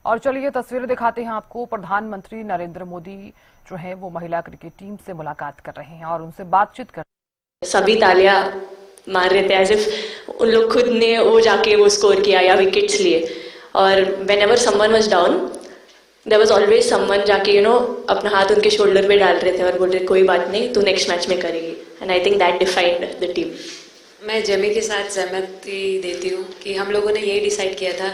और चलिए तस्वीरें दिखाते हैं आपको। प्रधानमंत्री नरेंद्र मोदी जो है वो महिला क्रिकेट टीम से मुलाकात कर रहे हैं और उनसे बातचीत कर रहे हैं। सभी तालियां मार रहे थे एज इफ उन लोग खुद ने वो जाके वो स्कोर किया या विकेट्स लिए। और whenever someone was down there was always someone जाके अपना हाथ उनके शोल्डर पे डाल रहे थे और बोल रहे कोई बात नहीं, तू नेक्स्ट मैच में करेगी। And I think that defined the team. मैं जेमी के साथ सहमति देती हूँ कि हम लोगों ने यही डिसाइड किया था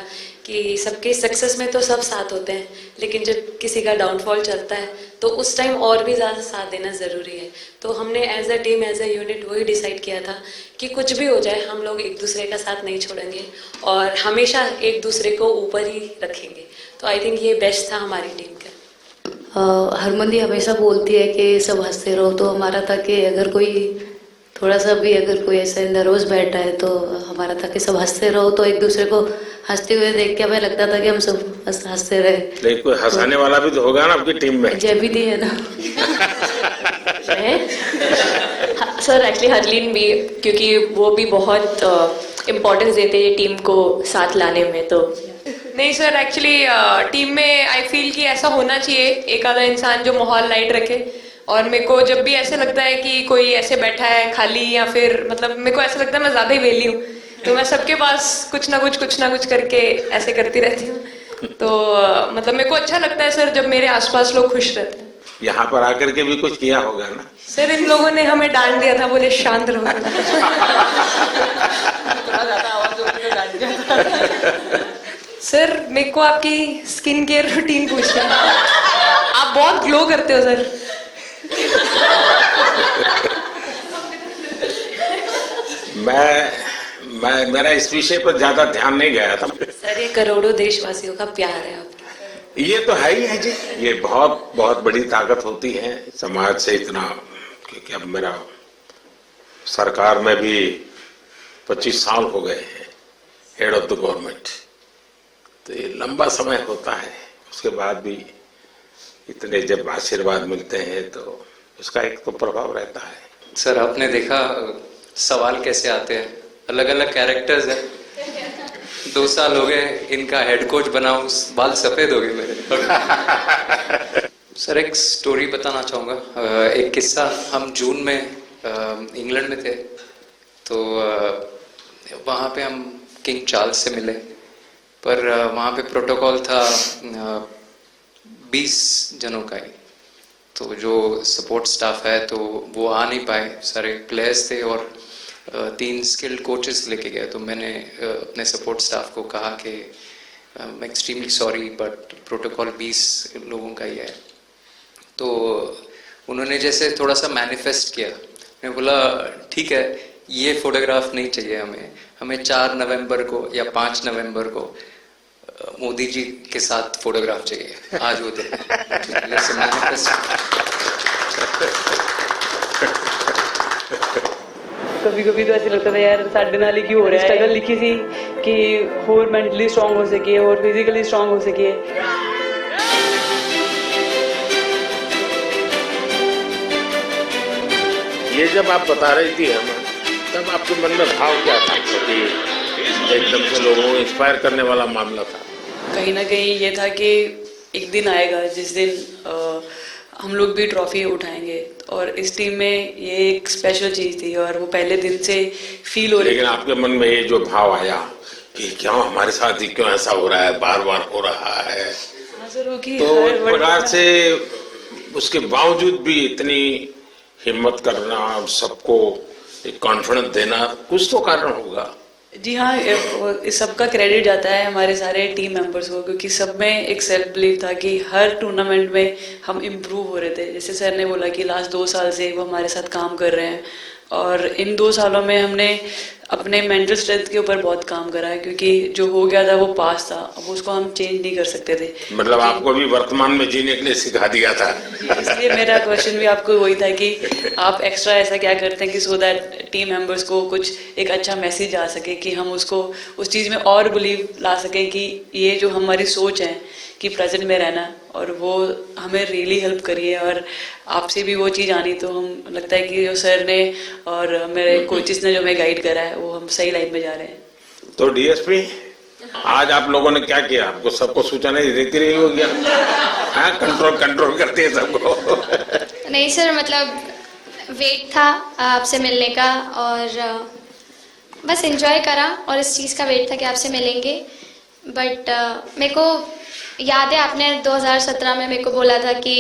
कि सबके सक्सेस में तो सब साथ होते हैं, लेकिन जब किसी का डाउनफॉल चलता है तो उस टाइम और भी ज़्यादा साथ देना ज़रूरी है। तो हमने as a team as a unit वही डिसाइड किया था कि कुछ भी हो जाए हम लोग एक दूसरे का साथ नहीं छोड़ेंगे और हमेशा एक दूसरे को ऊपर ही रखेंगे। तो आई थिंक ये बेस्ट था हमारी टीम का। हरमंदी हमेशा बोलती है कि सब हंसते रहो, तो हमारा था कि अगर कोई थोड़ा सा भी अगर कोई ऐसा नर्वस बैठा है तो हमारा था कि सब हंसते रहो, तो एक दूसरे को हंसते हुए देख के हमें लगता था कि हम सब हंसते रहे। लेकिन कोई हंसाने वाला भी तो होगा ना आपकी टीम में? जैबी दी है ना। सर एक्चुअली हरलीन भी, क्योंकि वो भी बहुत इम्पोर्टेंस देते हैं टीम को साथ लाने में। तो नहीं सर, एक्चुअली टीम में आई फील कि ऐसा होना चाहिए एक आधा इंसान जो माहौल लाइट रखे। और मेरे को जब भी ऐसे लगता है कि कोई ऐसे बैठा है खाली, या फिर मतलब मेरे को ऐसा लगता है मैं ज़्यादा ही वेली हूँ, तो मैं सबके पास कुछ ना कुछ करके ऐसे करती रहती हूँ। तो मतलब मेरे को अच्छा लगता है सर जब मेरे आसपास लोग खुश रहते हैं। यहाँ पर आकर के भी कुछ किया होगा ना सर? इन लोगों ने हमें डांट दिया था, बोले शांत रहो। सर मेरे को आपकी स्किन केयर रूटीन पूछना है, आप बहुत ग्लो करते हो सर। मैं मेरा इस विषय पर ज्यादा ध्यान नहीं गया था। सर ये करोड़ों देशवासियों का प्यार है आपका। ये तो है ही है जी, ये बहुत बहुत बड़ी ताकत होती है समाज से इतना। क्योंकि अब मेरा सरकार में भी 25 साल हो गए हैं हेड ऑफ द गवर्नमेंट, तो ये लंबा समय होता है। उसके बाद भी इतने जब आशीर्वाद मिलते हैं तो उसका एक तो प्रभाव रहता है। सर आपने देखा सवाल कैसे आते हैं, अलग अलग कैरेक्टर्स हैं। 2 साल हो गए इनका हेड कोच बनाऊं, बाल सफेद हो गए मेरे। सर एक स्टोरी बताना चाहूँगा, एक किस्सा। हम जून में इंग्लैंड में थे, तो वहाँ पे हम किंग चार्ल्स से मिले, पर वहाँ पे प्रोटोकॉल था 20 जनों का ही। तो जो सपोर्ट स्टाफ है तो वो आ नहीं पाए, सारे प्लेयर्स थे और 3 स्किल्ड कोचेस लेके गए। तो मैंने अपने सपोर्ट स्टाफ को कहा कि मैं एक्सट्रीमली सॉरी बट प्रोटोकॉल 20 लोगों का ही है। तो उन्होंने जैसे थोड़ा सा मैनिफेस्ट किया। मैं बोला ठीक है, ये फोटोग्राफ नहीं चाहिए हमें 4 नवंबर को या 5 नवंबर को मोदी जी के साथ फोटोग्राफ चाहिए आज वो दिन। कभी कभी तो ऐसे लगता था यार साढ़े नाल ही क्यों हो रहा है। स्ट्रगल लिखी थी कि और मेंटली स्ट्रांग हो सके और फिजिकली स्ट्रांग हो सके। ये जब आप बता रही थी हमें, तब आपके मन में भाव क्या था? कि एकदम से लोगों को इंस्पायर करने वाला मामला था। कहीं ना कहीं ये था कि एक दिन आएगा जिस दिन हम लोग भी ट्रॉफी उठाएंगे, और इस टीम में ये एक स्पेशल चीज थी और वो पहले दिन से फील हो रही। लेकिन आपके मन में ये जो भाव आया कि क्यों हमारे साथ ही क्यों ऐसा हो रहा है, बार बार हो रहा है, तो एक प्रकार से उसके बावजूद भी इतनी हिम्मत करना, सबको एक कॉन्फिडेंस देना, कुछ तो कारण होगा। जी हाँ, इस सबका क्रेडिट जाता है हमारे सारे टीम मेंबर्स को, क्योंकि सब में एक सेल्फ बिलीव था कि हर टूर्नामेंट में हम इम्प्रूव हो रहे थे। जैसे सर ने बोला कि लास्ट 2 साल से वो हमारे साथ काम कर रहे हैं, और इन 2 सालों में हमने अपने मेंटल स्ट्रेंथ के ऊपर बहुत काम करा है, क्योंकि जो हो गया था वो पास था, अब उसको हम चेंज नहीं कर सकते थे। मतलब आपको भी वर्तमान में जीने के लिए सिखा दिया था। इसलिए मेरा क्वेश्चन भी आपको वही था कि आप एक्स्ट्रा ऐसा क्या करते हैं कि सो दैट टीम मेंबर्स को कुछ एक अच्छा मैसेज आ सके, कि हम उसको उस चीज़ में और बिलीव ला सकें कि ये जो हमारी सोच है कि प्रेजेंट में रहना, और वो हमें रियली हेल्प करी है। और आपसे भी वो चीज़ आनी, तो हम लगता है कि जो सर ने और मेरे कोचेस ने जो हमें गाइड करा है वो हम सही लाइन में जा रहे हैं। तो डीएसपी आज आप लोगों ने क्या किया, आपको सबको सूचना देती रही होगी, हाँ कंट्रोल करती है सबको। नहीं सर, मतलब वेट था आपसे मिलने का और बस एंजॉय करा और इस चीज़ का वेट था कि आपसे मिलेंगे। बट मेरे को याद है आपने 2017 में मेरे को बोला था कि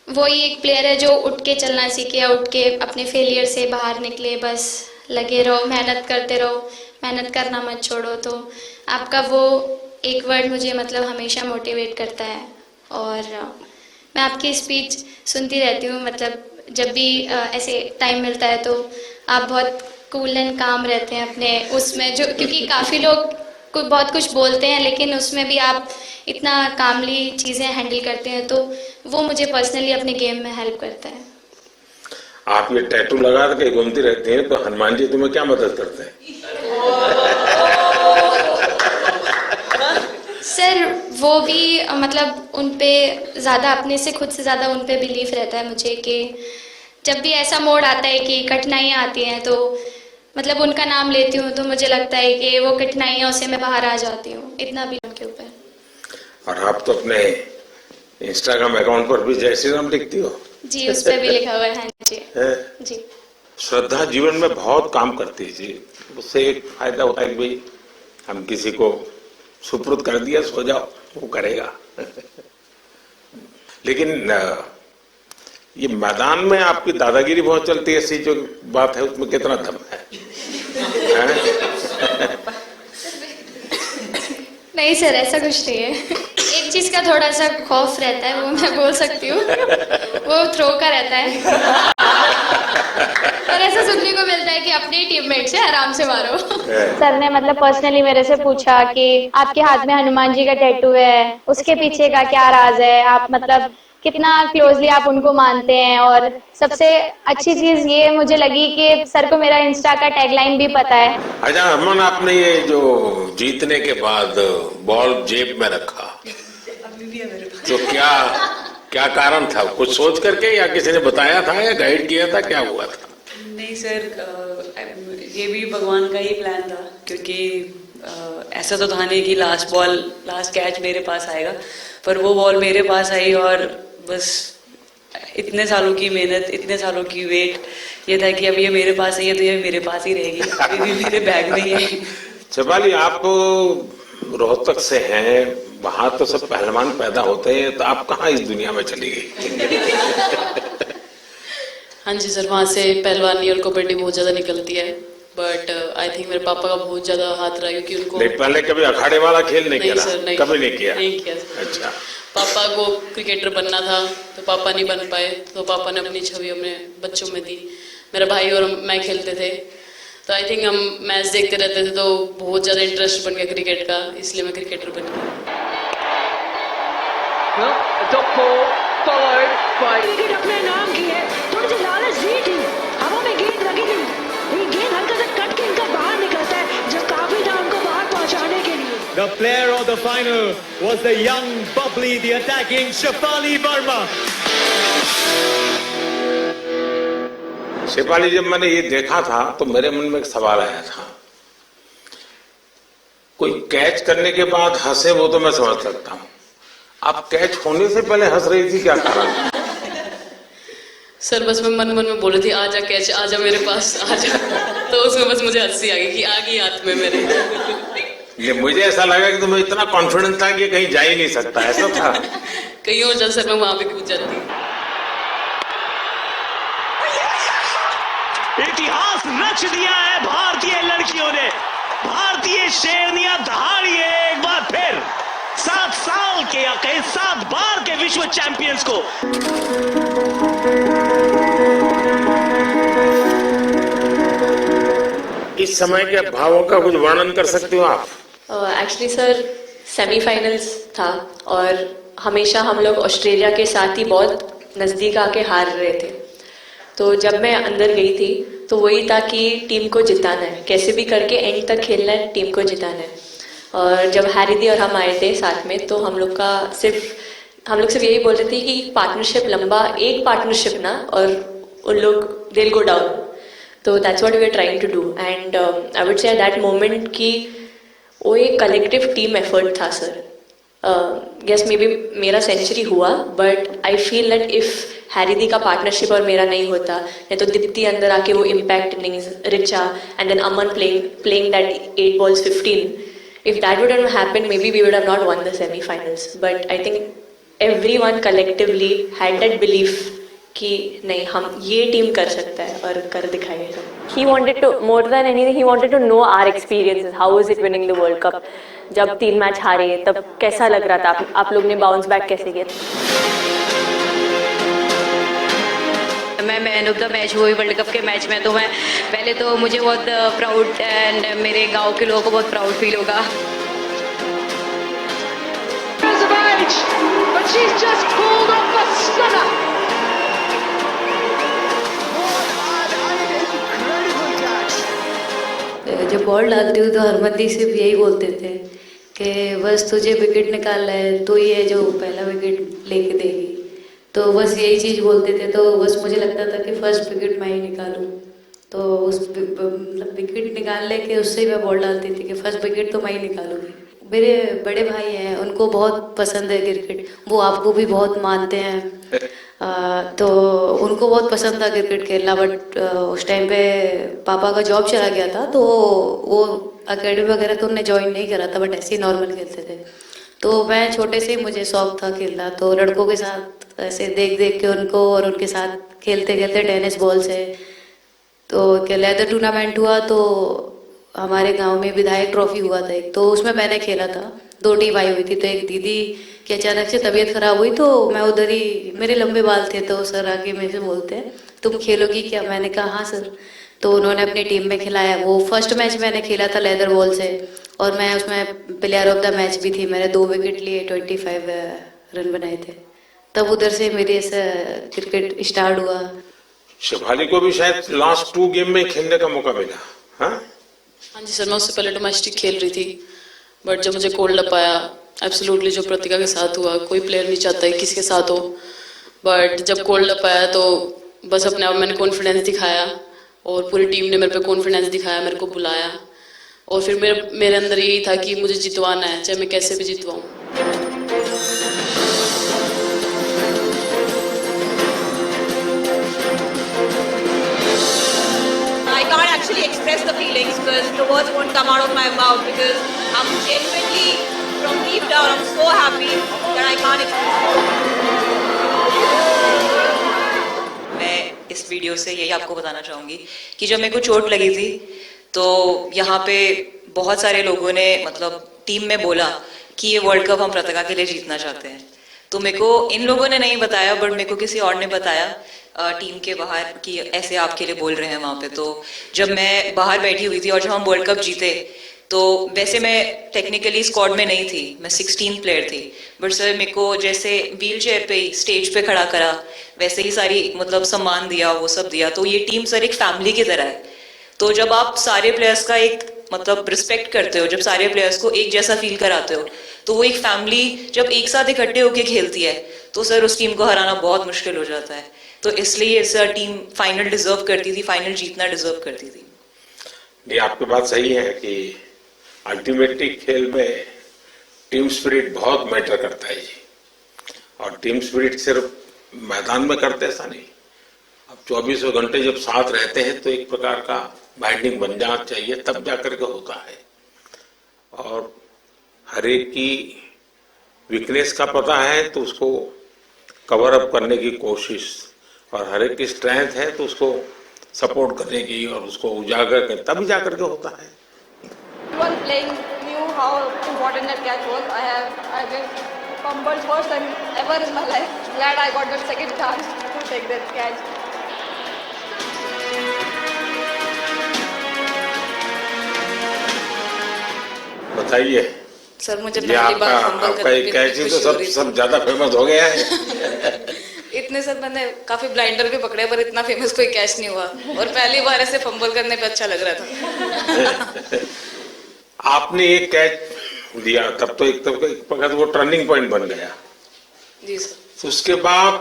वही एक प्लेयर है जो उठ के चलना सीखे, उठ के अपने फेलियर से बाहर निकले, बस लगे रहो, मेहनत करते रहो, मेहनत करना मत छोड़ो। तो आपका वो एक वर्ड मुझे मतलब हमेशा मोटिवेट करता है और मैं आपकी स्पीच सुनती रहती हूँ। मतलब जब भी ऐसे टाइम मिलता है तो आप बहुत कूल एंड काम रहते हैं अपने उसमें, जो क्योंकि काफ़ी लोग बहुत कुछ बोलते हैं लेकिन उसमें भी आप इतना कामली चीज़ें हैंडल करते हैं, तो वो मुझे पर्सनली अपने गेम में हेल्प करता है। आप ये टैटू लगा के घूमती रहती हैं, तो हनुमान जी तुम्हें क्या मदद करते हैं? सर वो भी मतलब उन पे ज़्यादा अपने से खुद से ज़्यादा उन पे बिलीफ रहता है मुझे कि जब भी ऐसा मोड़ आता है कि कठिनाइयाँ आती हैं तो मतलब उनका नाम लेती हूँ तो मुझे लगता है कि वो कठिनाइयों से मैं बाहर आ जाती हूँ, इतना भी उनके ऊपर। और आप तो अपने इंस्टाग्राम अकाउंट पर भी जय श्री राम लिखती हो? जी, उस पर भी लिखा हुआ है। हाँ जी जी। श्रद्धा जीवन में बहुत काम करती है जी। उससे एक फायदा होता है कि भाई हम किसी को सुपुर्द कर दिया, सो जाओ, वो करेगा। लेकिन ये मैदान में आपकी दादागिरी बहुत चलती है, ऐसी जो बात है उसमें कितना दम है? नहीं सर, ऐसा कुछ नहीं है। एक चीज का थोड़ा सा खौफ रहता है, वो मैं बोल सकती हूँ, वो थ्रो का रहता है। और ऐसा सुनने को मिलता है कि अपने टीममेट से आराम से मारो। सर ने मतलब पर्सनली मेरे से पूछा कि आपके हाथ में हनुमान जी का टैटू है, उसके पीछे का क्या राज है, आप मतलब कितना क्लोजली आप उनको मानते हैं। और सबसे अच्छी चीज ये मुझे लगी कि सर को मेरा इंस्टा का टैगलाइन भी पता है। अच्छा हरमन, आपने ये जो जीतने के बाद बॉल जेब में रखा, तो क्या कारण था? कुछ सोच करके या किसी ने बताया था या गाइड किया था, क्या हुआ था? नहीं सर, ये भी भगवान का ही प्लान था, क्योंकि ऐसा तो था नहीं कि लास्ट कैच मेरे पास आएगा, पर वो बॉल मेरे पास आई और बस इतने सालों की मेहनत, इतने सालों की वेट, ये था कि अब ये मेरे पास है तो ये मेरे पास ही रहेगी, अभी भी मेरे बैग में ही है। शेफाली, आप रोहतक से हैं, वहां तो सब पहलवान पैदा होते हैं, तो आप कहाँ इस दुनिया में चली गई? हाँ जी सर, वहाँ से पहलवानी और कबड्डी बहुत ज्यादा निकलती है, बट आई थिंक मेरे पापा का बहुत ज्यादा हाथ रहा, क्योंकि उनको नहीं, पहले कभी अखाड़े वाला खेल नहीं किया? सर, नहीं, कभी नहीं किया? नहीं किया सर। अच्छा। पापा को क्रिकेटर बनना था तो पापा नहीं बन पाए, तो पापा ने अपनी छवि अपने बच्चों में दी। मेरा भाई और मैं खेलते थे, तो आई थिंक हम मैच देखते रहते थे, तो बहुत ज्यादा इंटरेस्ट बन गया क्रिकेट का, इसलिए मैं क्रिकेटर बन गया। अपने नाम की है, थोड़ी सी लालच दी थी, हवा में गेंद लगी थी, ये गेंद हल्का सा कट के इनका बाहर निकलता है, जब काफी था उनको बाहर पहुंचाने के लिए। The player of the final was the young, bubbly, the attacking Shefali Verma. Shefali, जब मैंने ये देखा था तो मेरे मन में एक सवाल आया था। कोई कैच करने के बाद हंसे वो तो मैं समझ सकता हूँ, आप कैच होने से पहले हंस रही थी, क्या कारण? सर बस मैं मन में बोल रही थी, आजा कैच, आजा मेरे पास, आजा। तो उसमें बस मुझे हंसी आ गई कि आ गई हाथ में मेरे। ये मुझे ऐसा लगा कि तुम्हें इतना कॉन्फिडेंस था कि कहीं जा ही नहीं सकता, ऐसा था? कहीं और जा सर, मैं वहां पे कूद जाती। इतिहास रच दिया है भारतीय लड़कियों ने, भारतीय शेरनियां दहाड़ी है एक बार फिर 7 साल के या कहीं 7 बार के विश्व चैंपियंस को। इस समय के भावों का कुछ वर्णन कर सकते हो आप? एक्चुअली सर सेमीफाइनल्स था और हमेशा हम लोग ऑस्ट्रेलिया के साथ ही बहुत नज़दीक आके हार रहे थे, तो जब मैं अंदर गई थी तो वही था कि टीम को जिताना है, कैसे भी करके एंड तक खेलना है, टीम को जिताना है। और जब हैरी दी और हम आए थे साथ में, तो हम लोग सिर्फ यही बोल रहे थे कि पार्टनरशिप लंबा, एक पार्टनरशिप ना, और उन लोग they'll go down, तो that's what we are trying to do. And I would say that moment कि वो एक कलेक्टिव टीम एफर्ट था सर. यस मे बी मेरा सेंचुरी हुआ, but I feel that if हैरिदी का पार्टनरशिप और मेरा नहीं होता, नहीं तो दीप्ति अंदर आके वो impact innings, Richa and then Aman playing that 8 balls 15, if that would have happened, maybe we would have not won the semi-finals. But I think everyone collectively had that belief कि नहीं, हम ये टीम कर सकता है और कर दिखाएंगे सब. He wanted to, more than anything, he wanted to know our experiences. How was it winning the World Cup? जब 3 मैच हारे तब कैसा लग रहा था, आप लोग ने बाउंस बैक कैसे किया? मैं मैन ऑफ द मैच हुई वर्ल्ड कप के मैच में, तो मैं पहले तो मुझे बहुत प्राउड एंड मेरे गांव के लोगों को बहुत प्राउड फील होगा. जब बॉल डालती हूँ तो हरमनदीप सिर्फ यही बोलते थे कि बस तुझे विकेट निकालना है, तो ये जो पहला विकेट लेके देगी, तो बस यही चीज़ बोलते थे. तो बस मुझे लगता था कि फर्स्ट विकेट मैं ही निकालूं, तो उस मतलब विकेट निकालने के उससे ही मैं बॉल डालती थी कि फर्स्ट विकेट तो मैं ही निकालूंगी. मेरे बड़े भाई हैं, उनको बहुत पसंद है क्रिकेट, वो आपको भी बहुत मानते हैं, तो उनको बहुत पसंद था क्रिकेट खेलना. बट उस टाइम पे पापा का जॉब चला गया था, तो वो अकेडमी वगैरह तो उन्होंने ज्वाइन नहीं करा था, बट ऐसे ही नॉर्मल खेलते थे. तो मैं छोटे से ही मुझे शौक था खेलना, तो लड़कों के साथ ऐसे देख देख के उनको और उनके साथ खेलते खेलते टेनिस बॉल से, तो क्या लेदर टूर्नामेंट हुआ, तो हमारे गांव में विधायक ट्रॉफी हुआ था एक, तो उसमें मैंने खेला था. 2 टीम आई हुई थी, तो एक दीदी की अचानक से तबीयत खराब हुई, तो मैं उधर ही, मेरे लंबे बाल थे, तो सर आके मेरे से बोलते हैं तुम खेलोगी क्या? मैंने कहा हाँ सर. तो उन्होंने अपनी टीम में खिलाया. वो फर्स्ट मैच मैंने खेला था लेदर बॉल से, और मैं उसमें प्लेयर ऑफ द मैच भी थी. मैंने 2 विकेट लिए, 25 रन बनाए थे. तब उधर से मेरे ऐसा क्रिकेट स्टार्ट हुआ. शेफाली को भी शायद लास्ट 2 गेम में खेलने का मौका मिला. हाँ जी सर, मैं उससे पहले डोमेस्टिक खेल रही थी, बट जब मुझे कोल्ड अप आया, एब्सोल्युटली जो प्रतिका के साथ हुआ, कोई प्लेयर नहीं चाहता है किसी के साथ हो, बट जब कोल्ड अप आया तो बस अपने आप मैंने कॉन्फिडेंस दिखाया, और पूरी टीम ने मेरे पे कॉन्फिडेंस दिखाया, मेरे को बुलाया, और फिर मेरे अंदर यही था कि मुझे जितवाना है, चाहे मैं कैसे भी जितवाऊँ. Actually express the feelings because the words won't come out of my mouth, because I'm genuinely from deep down I'm so happy that I can't express. मैं इस वीडियो से यही आपको बताना चाहूँगी कि जब मेरे को चोट लगी थी, तो यहाँ पे बहुत सारे लोगों ने मतलब टीम में बोला कि ये वर्ल्ड कप हम प्रतिका के लिए जीतना चाहते हैं. तो मेरे को इन लोगों ने नहीं बताया, बट मेरे को किसी और ने बताया टीम के बाहर कि ऐसे आपके लिए बोल रहे हैं वहाँ पे. तो जब मैं बाहर बैठी हुई थी और जब हम वर्ल्ड कप जीते, तो वैसे मैं टेक्निकली स्क्वाड में नहीं थी, मैं 16 प्लेयर थी, बट सर मेरे को जैसे व्हील चेयर पे स्टेज पे खड़ा करा, वैसे ही सारी मतलब सम्मान दिया, वो सब दिया. तो ये टीम सर एक फैमिली की तरह है. तो जब आप सारे प्लेयर्स का एक मतलब रिस्पेक्ट करते हो, जब सारे प्लेयर्स को एक जैसा फील कराते हो, तो वो एक फैमिली जब एक साथ इकट्ठे होके खेलती है, तो सर उस टीम को हराना बहुत मुश्किल हो जाता है. तो इसलिए सर टीम फाइनल डिजर्व करती थी, फाइनल जीतना डिजर्व करती थी. ये आपकी बात सही है कि अल्टीमेटली खेल में टीम स्पिरिट बहुत मैटर करता है जी. और टीम स्पिरिट सिर्फ मैदान में करते ऐसा नहीं, अब 24 घंटे जब साथ रहते हैं तो एक प्रकार का बाइंडिंग बन जाना चाहिए, तब जाकर के होता है. और हर एक की वीकनेस का पता है तो उसको कवर अप करने की कोशिश, और हर एक की स्ट्रेंथ है तो उसको सपोर्ट करने की और उसको उजागर कर, तभी जाकर के होता है. Everyone playing knew how important that catch was. I've been fumbled first time ever in my life. Glad I got the second chance to take that catch. बताइए सर, मुझे ये आपका कैचिंग तो सब ज्यादा फेमस हो गया है. इतने सर मैंने काफी ब्लाइंडर भी पकड़े, पर इतना फेमस कोई कैच नहीं हुआ, और पहली बार ऐसे फंबल करने पे अच्छा लग रहा था. आपने एक कैच दिया, तब तो एक वक्त वो टर्निंग पॉइंट बन गया. जी सर. तो उसके बाद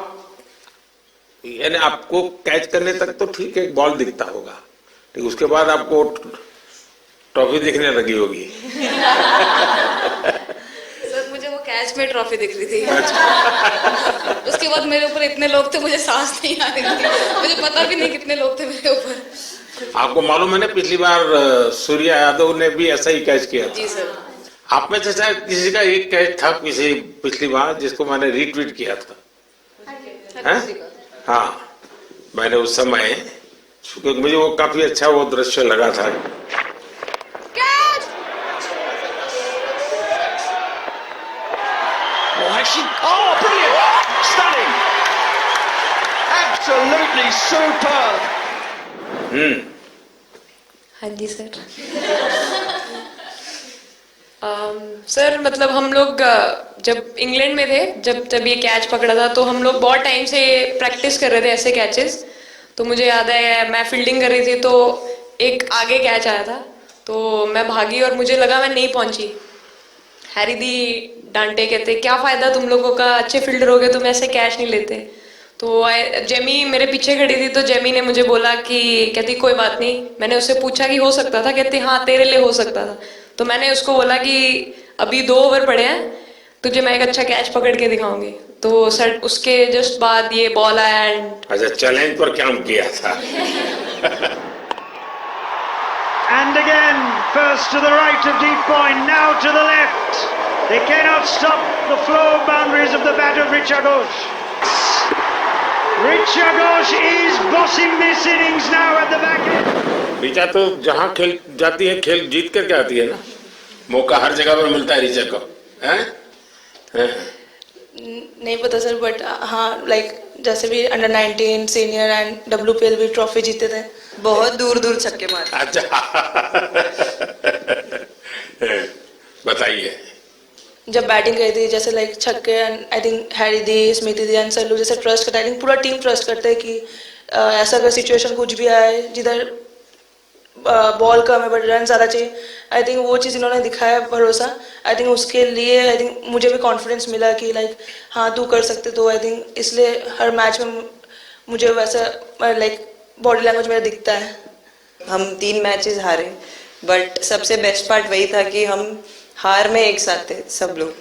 यानी आपको कैच करने तक तो ठीक है, बॉल दिखता होगा, लेकिन उसके बाद आपको ट्रॉफी दिखने लगी होगी। सर मुझे वो कैच में ट्रॉफी दिख रही थी। उसके बाद मेरे ऊपर इतने लोग थे, मुझे सांस नहीं आ रही थी, मुझे पता भी नहीं कितने लोग थे मेरे ऊपर। आपको मालूम है ना, पिछली बार सूर्या यादव ने भी ऐसा ही कैच किया था। जी सर। आप में से शायद किसी का एक कैच था किसी पिछली बार जिसको मैंने रीट्वीट किया था। हाँ, मैंने उस समय, क्योंकि मुझे वो काफी अच्छा वो दृश्य लगा था। Oh, brilliant! Stunning! Absolutely superb! हाँ जी सर। सर मतलब हम लोग जब इंग्लैंड में थे, जब ये कैच पकड़ा था, तो हम लोग बहुत टाइम से प्रैक्टिस कर रहे थे ऐसे कैचेस। तो मुझे याद है मैं फील्डिंग कर रही थी तो एक आगे कैच आया था, तो मैं भागी और मुझे लगा मैं नहीं पहुंची। हैरी दी डांटे, कहते क्या फायदा तुम लोगों का, अच्छे फील्डर हो गए तुम ऐसे कैच नहीं लेते। तो जेमी मेरे पीछे खड़ी थी, तो जेमी ने मुझे बोला कि कहती कोई बात नहीं। मैंने उससे पूछा कि हो सकता था, कहती हाँ तेरे लिए हो सकता था। तो मैंने उसको बोला कि अभी 2 ओवर पड़े हैं, तुझे मैं एक अच्छा कैच पकड़ के दिखाऊंगी। तो सर उसके जस्ट बाद ये बॉल आया एंड अच्छा, चैलेंज पर काम किया था। And again, first to the right of deep point, now to the left. They cannot stop the flow boundaries of the bat of Richard Ghosh. Richard Ghosh is bossing this innings now at the back end. Richa तो जहाँ खेल जाती है, खेल जीत करके आती है ना। मौका हर जगह पर मिलता है ऋचा को, हैं? नहीं पता सर, बट हाँ लाइक जैसे भी अंडर 19 सीनियर एंड WPL भी ट्रॉफी जीते थे। बहुत दूर दूर छक्के मारे। अच्छा। बताइए। जब बैटिंग करी थी जैसे लाइक छक्के, and I think Harry the, Smiti the and Sallu जैसे ट्रस्ट करते हैं। आई थिंक पूरा टीम ट्रस्ट करते हैं कि ऐसा अगर सिचुएशन कुछ भी आए जिधर बॉल कम है बट रन ज़्यादा चाहिए, आई थिंक वो चीज़ इन्होंने दिखाया भरोसा। आई थिंक उसके लिए आई थिंक मुझे भी कॉन्फिडेंस मिला कि लाइक हाँ तू कर सकते। तो आई थिंक इसलिए हर मैच में मुझे वैसा लाइक बॉडी लैंग्वेज मेरा दिखता है। हम 3 मैचेस हारे, बट सबसे बेस्ट पार्ट वही था कि हम हार में एक साथ थे सब लोग,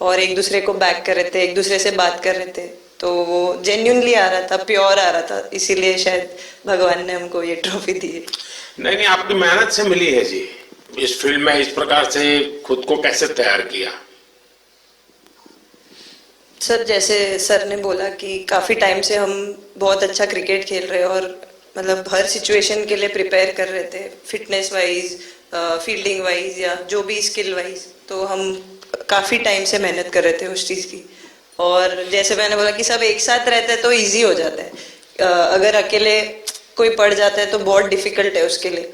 और एक दूसरे को बैक कर रहे थे, एक दूसरे से बात कर रहे थे। तो वो जेन्युइनली आ रहा था, प्योर आ रहा था, इसीलिए शायद भगवान ने हमको ये ट्रॉफी दी है। नहीं, आपकी मेहनत से मिली है जी। इस फील्ड में इस प्रकार से खुद को कैसे तैयार किया? सर जैसे सर ने बोला कि काफी टाइम से हम बहुत अच्छा क्रिकेट खेल रहे हैं, और मतलब हर सिचुएशन के लिए प्रिपेयर कर रहे थे, फिटनेस वाइज, फील्डिंग वाइज या जो भी स्किल वाइज। तो हम काफी टाइम से मेहनत कर रहे थे उस चीज की। और जैसे मैंने बोला कि सब एक साथ रहते हैं तो इजी हो जाता है। अगर अकेले कोई पड़ जाता है तो बहुत डिफिकल्ट है उसके लिए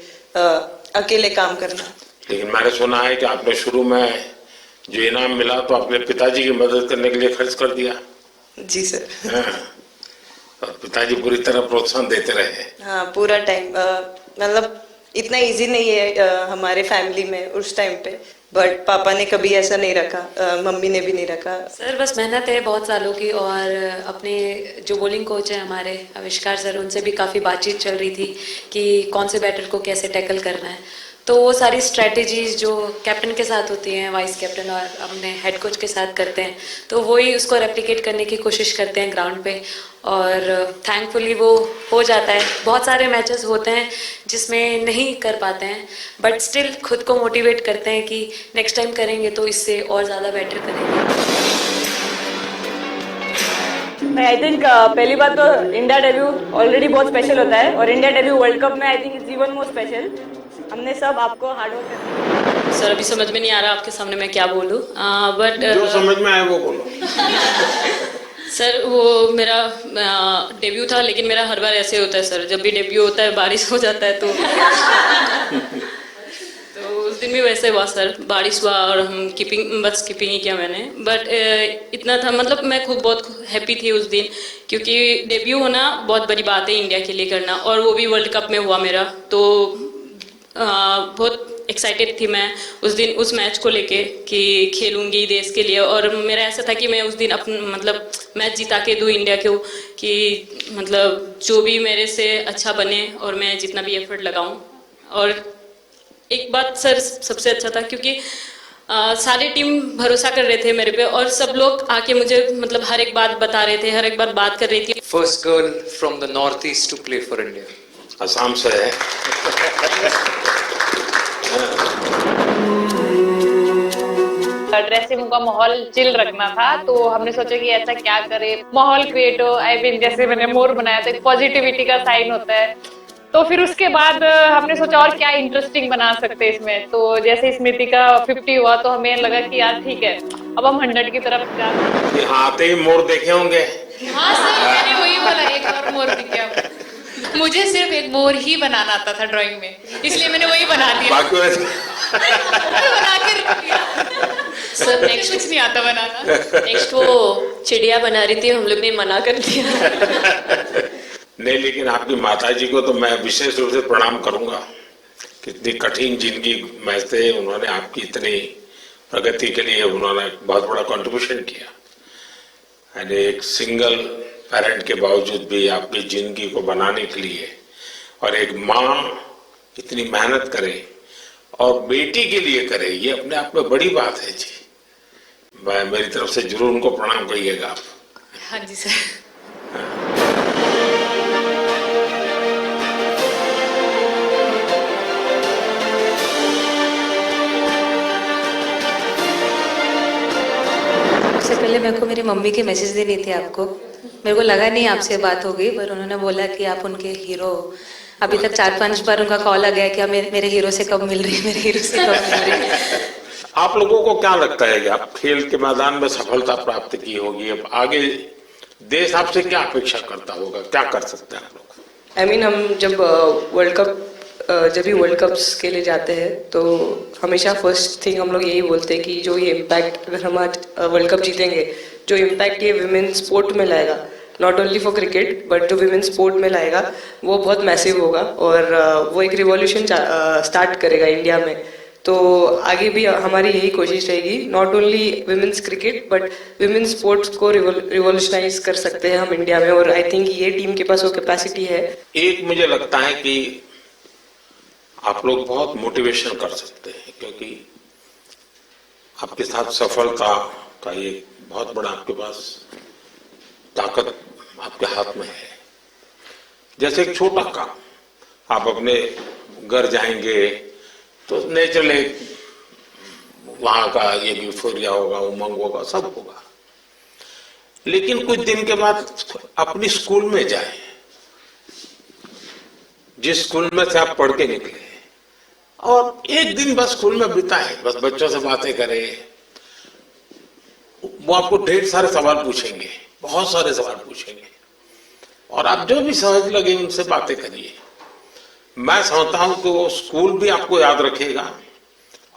अकेले काम करना। लेकिन मैंने सुना है कि आपने शुरू में जो इनाम मिला तो अपने पिताजी की मदद करने के लिए खर्च कर दिया। जी सर। और पिताजी पूरी तरह प्रोत्साहन देते रहे। हाँ, पूरा टाइम मतलब इतना इजी नहीं है हमारे फैमिली में उस टाइम पे, बट पापा ने कभी ऐसा नहीं रखा, मम्मी ने भी नहीं रखा। सर बस मेहनत है बहुत सालों की, और अपने जो बॉलिंग कोच है हमारे आविष्कार सर, उनसे भी काफ़ी बातचीत चल रही थी कि कौन से बैटर को कैसे टैकल करना है। तो वो सारी स्ट्रेटजीज जो कैप्टन के साथ होती हैं, वाइस कैप्टन और अपने हेड कोच के साथ करते हैं, तो वही उसको रेप्लिकेट करने की कोशिश करते हैं ग्राउंड पे, और थैंकफुली वो हो जाता है। बहुत सारे मैचेस होते हैं जिसमें नहीं कर पाते हैं, बट स्टिल खुद को मोटिवेट करते हैं कि नेक्स्ट टाइम करेंगे तो इससे और ज़्यादा बेटर करेंगे। नहीं, आई थिंक पहली बात तो इंडिया डेब्यू ऑलरेडी बहुत स्पेशल होता है, और इंडिया डेब्यू वर्ल्ड कप में I think it's even more special. हमने सब आपको हार्डवर्क करना। सर अभी समझ में नहीं आ रहा आपके सामने मैं क्या बोलूं, बट जो समझ में आए वो बोलो। सर वो मेरा डेब्यू था, लेकिन मेरा हर बार ऐसे होता है सर, जब भी डेब्यू होता है बारिश हो जाता है तो उस दिन भी वैसे हुआ सर, बारिश हुआ और हम बस कीपिंग ही किया मैंने। बट इतना था, मतलब मैं खुद बहुत हैप्पी थी उस दिन, क्योंकि डेब्यू होना बहुत बड़ी बात है इंडिया के लिए करना, और वो भी वर्ल्ड कप में हुआ मेरा। तो बहुत एक्साइटेड थी मैं उस दिन उस मैच को लेके कि खेलूंगी देश के लिए, और मेरा ऐसा था कि मैं उस दिन मतलब मैच जिता के दूँ इंडिया को, कि मतलब जो भी मेरे से अच्छा बने और मैं जितना भी एफर्ट लगाऊं। और एक बात सर सबसे अच्छा था क्योंकि सारी टीम भरोसा कर रहे थे मेरे पे और सब लोग आके मुझे मतलब हर एक बात बता रहे थे, हर एक बार बात कर रही थी। First girl from the north east to play for India, Assam से है। ड्रेसिंग का माहौल चिल रखना था, तो हमने सोचा कि ऐसा क्या करे माहौल क्रिएट हो। आई मीन जैसे मैंने मोर बनाया था, पॉजिटिविटी का साइन होता है, तो फिर उसके बाद हमने सोचा और क्या इंटरेस्टिंग बना सकते हैं इसमें। तो जैसे स्मृति का 50 हुआ तो हमें लगा कि यार ठीक है अब हम 100 की तरफ जा रहे हैं। यहाँ आते ही मोर देखे होंगे। हाँ सर, मैंने वही बोला, एक और मोर दिखा। मुझे सिर्फ एक मोर ही बनाना आता था ड्राइंग में, इसलिए मैंने वही बना दिया। बना के रख दिया। सर नेक्स्ट कुछ नहीं आता बनाना। नेक्स्ट वो चिड़िया बना रही थी, हम लोग ने मना कर दिया। नहीं, लेकिन आपकी माताजी को तो मैं विशेष रूप से प्रणाम करूंगा। कितनी कठिन जिंदगी में से उन्होंने आपकी इतनी प्रगति के लिए उन्होंने बहुत बड़ा कंट्रीब्यूशन किया। यानी एक सिंगल पेरेंट के बावजूद भी आपकी जिंदगी को बनाने के लिए, और एक माँ इतनी मेहनत करे और बेटी के लिए करे, ये अपने आप में बड़ी बात है जी। मैं मेरी तरफ से जरूर उनको प्रणाम करिएगा आप। हाँ जी सर। सबसे पहले मेरे को मेरी मम्मी की मैसेज देनी थी आपको। मेरे को लगा नहीं आपसे बात हो गई, पर उन्होंने बोला कि आप उनके हीरो। अभी तक 4-5 बार उनका कॉल आ गया कि मेरे हीरो से कब मिल रही है, मेरे हीरो से कब मिल रही है। आप लोगों को क्या लगता है कि आप खेल के मैदान में सफलता प्राप्त की होगी, अब आगे देश आपसे क्या अपेक्षा करता होगा, क्या कर सकते हैं आप लोग? आई मीन हम जब भी वर्ल्ड कप्स के लिए जाते हैं तो हमेशा फर्स्ट थिंग हम लोग यही बोलते हैं कि जो ये इम्पैक्ट, अगर हम आज वर्ल्ड कप जीतेंगे, जो इम्पैक्ट ये विमेन स्पोर्ट में लाएगा, not only for cricket but जो विमेन स्पोर्ट में लाएगा वो बहुत मैसिव होगा और वो एक रिवॉल्यूशन स्टार्ट करेगा इंडिया में। तो आगे भी हमारी यही कोशिश रहेगी, not only women's cricket but women sports को रिवॉल्यूशनाइज कर सकते हैं हम इंडिया में, और आई थिंक ये टीम के पास वो कैपेसिटी है। एक मुझे लगता है कि आप लोग बहुत मोटिवेशन कर सकते हैं, क्योंकि आपके साथ सफलता का ये बहुत बड़ा आपके पास ताकत आपके हाथ में है। जैसे एक छोटा काम, आप अपने घर जाएंगे तो नेचुरली वहां का ये यूफोरिया होगा, उमंग होगा, सब होगा। लेकिन कुछ दिन के बाद अपनी स्कूल में जाएं, जिस स्कूल में से आप पढ़ के निकले, और एक दिन बस स्कूल में बिताएं, बस बच्चों से बातें करें। वो आपको ढेर सारे सवाल पूछेंगे, बहुत सारे सवाल पूछेंगे, और आप जो भी सहज लगे उनसे बातें करिए। मैं समझता हूं कि वो स्कूल भी आपको याद रखेगा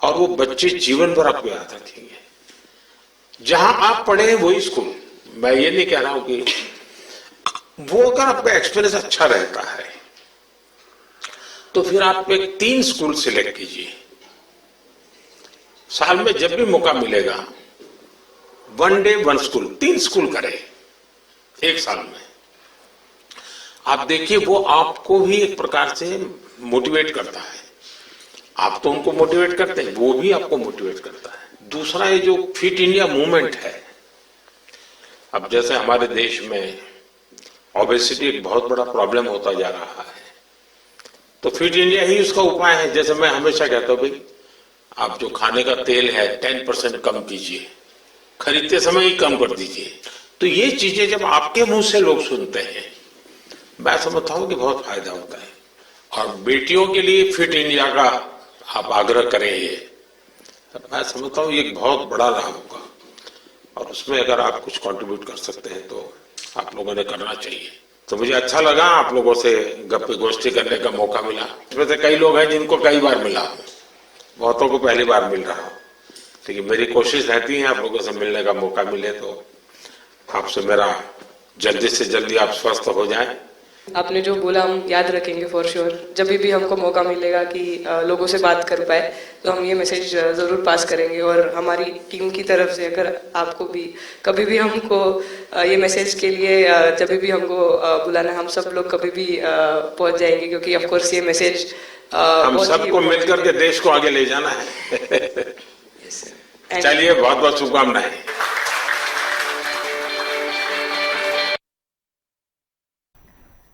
और वो बच्चे जीवन भर आपको याद रखेंगे। जहां आप पढ़े वही स्कूल, मैं ये नहीं कह रहा हूं कि वो अगर आपका एक्सपीरियंस अच्छा रहता है तो फिर आप एक 3 स्कूल सिलेक्ट कीजिए। साल में जब भी मौका मिलेगा 1 डे 1 स्कूल, 3 स्कूल करें एक साल में। आप देखिए वो आपको भी एक प्रकार से मोटिवेट करता है। आप तो उनको मोटिवेट करते हैं, वो भी आपको मोटिवेट करता है। दूसरा ये जो फिट इंडिया मूवमेंट है, अब जैसे हमारे देश में ओबेसिटी एक बहुत बड़ा प्रॉब्लम होता जा रहा है, तो फिट इंडिया ही उसका उपाय है। जैसे मैं हमेशा कहता हूं भाई, आप जो खाने का तेल है 10% कम कीजिए, खरीदते समय ही कम कर दीजिए। तो ये चीजें जब आपके मुंह से लोग सुनते हैं, मैं समझता हूं कि बहुत फायदा होता है। और बेटियों के लिए फिट इंडिया का आप आग्रह करें, ये मैं समझता हूं ये एक बहुत बड़ा लाभ होगा, और उसमें अगर आप कुछ कंट्रीब्यूट कर सकते हैं तो आप लोगों ने करना चाहिए। तो मुझे अच्छा लगा आप लोगों से गप्पे गोष्ठी करने का मौका मिला। इसमें से कई लोग हैं जिनको कई बार मिला हूं, बहुतों को पहली बार मिल रहा हूं, लेकिन मेरी कोशिश रहती है आप लोगों से मिलने का मौका मिले तो आपसे मेरा जल्दी से जल्दी आप स्वस्थ हो जाएं। आपने जो बोला हम याद रखेंगे फॉर श्योर। जब भी हमको मौका मिलेगा कि लोगों से बात कर पाए तो हम ये मैसेज ज़रूर पास करेंगे, और हमारी टीम की तरफ से अगर आपको भी कभी भी हमको ये मैसेज के लिए जब भी हमको बुलाना, हम सब लोग कभी भी पहुंच जाएंगे, क्योंकि ऑफ कोर्स ये मैसेज हम सबको मिलकर के देश को आगे ले जाना है। चलिए, बहुत बहुत शुभकामनाएं।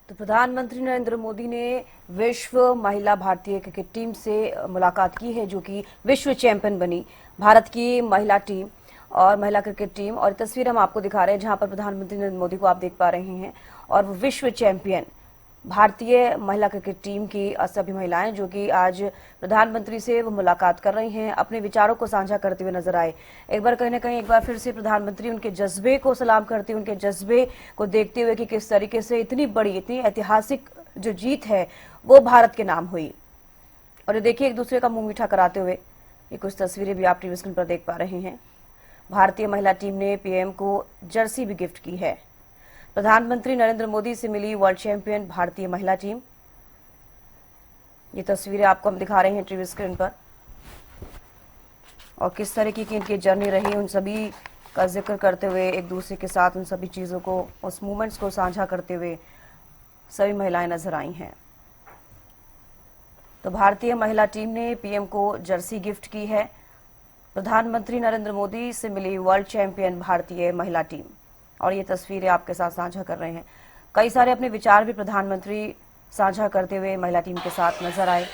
तो प्रधानमंत्री नरेंद्र मोदी ने विश्व महिला भारतीय क्रिकेट टीम से मुलाकात की है, जो कि विश्व चैंपियन बनी भारत की महिला टीम और महिला क्रिकेट टीम। और तस्वीर हम आपको दिखा रहे हैं जहां पर प्रधानमंत्री नरेंद्र मोदी को आप देख पा रहे हैं, और वो विश्व चैंपियन भारतीय महिला क्रिकेट टीम की सभी महिलाएं जो कि आज प्रधानमंत्री से वो मुलाकात कर रही हैं, अपने विचारों को साझा करते हुए नजर आए। एक बार कहीं ना कहीं एक बार फिर से प्रधानमंत्री उनके जज्बे को सलाम करते हुए, उनके जज्बे को देखते हुए कि किस तरीके से इतनी बड़ी, इतनी ऐतिहासिक जो जीत है वो भारत के नाम हुई। और ये देखिए, एक दूसरे का मुंह मीठा कराते हुए ये कुछ तस्वीरें भी आप टीवी स्क्रीन पर देख पा रहे हैं। भारतीय महिला टीम ने पीएम को जर्सी भी गिफ्ट की है। प्रधानमंत्री नरेंद्र मोदी से मिली वर्ल्ड चैंपियन भारतीय महिला टीम। ये तस्वीरें आपको हम दिखा रहे हैं टीवी स्क्रीन पर, और किस तरीके की इनकी जर्नी रही उन सभी का जिक्र करते हुए, एक दूसरे के साथ उन सभी चीजों को, उस मोमेंट्स को साझा करते हुए सभी महिलाएं नजर आई हैं। तो भारतीय महिला टीम ने पीएम को जर्सी गिफ्ट की है। प्रधानमंत्री नरेंद्र मोदी से मिली वर्ल्ड चैंपियन भारतीय महिला टीम, और ये तस्वीरें आपके साथ साझा कर रहे हैं। कई सारे अपने विचार भी प्रधानमंत्री साझा करते हुए महिला टीम के साथ नजर आए।